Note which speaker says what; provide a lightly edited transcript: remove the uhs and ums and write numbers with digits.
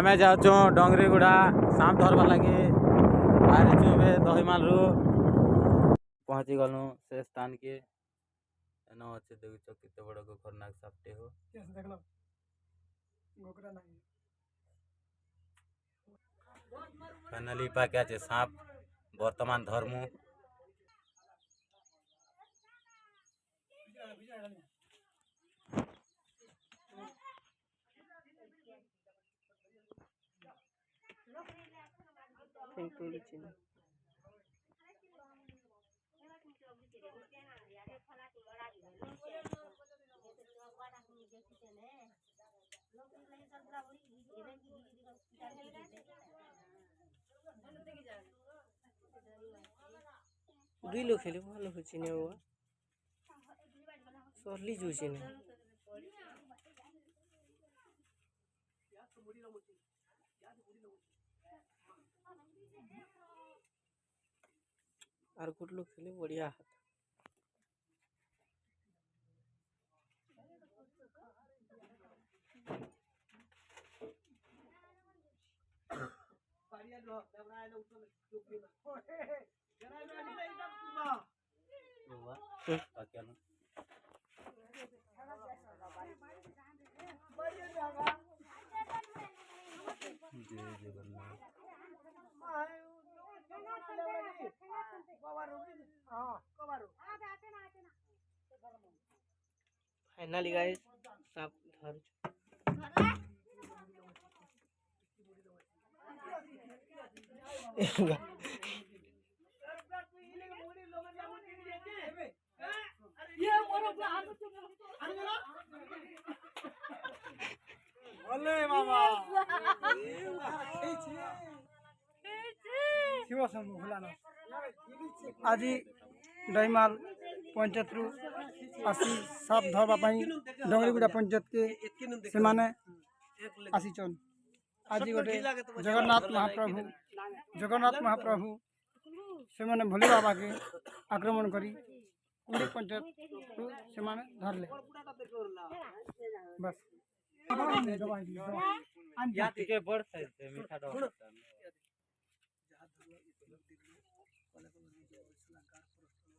Speaker 1: आमे जाऊँ डोंगरीगुड़ा सांप धरवा लगे बाहरी चुबे दहीमाल रु पहुँची गलु से स्थान के एनो अच्छे देखुच केते बड़ खतरनाक सापटे हो फाइनली पाके आछे सांप वर्तमान धर्मु
Speaker 2: दुई लोग खेले भालो होची ने हुआ सरली जुची ने और कुछ लोग खेले बढ़िया हाथ फाइनली गाइस सांप धर
Speaker 3: आज दहीमाल पंचायत रु आसी साप धरवा डोंगरीगुड़ा पंचायत के से माने आसीचन आज गोटे जगन्नाथ महाप्रभु से माने भोले बाबा के आक्रमण करी पूरी पंचायत को से माने धरले बस
Speaker 1: या के बड़ साइज मीठा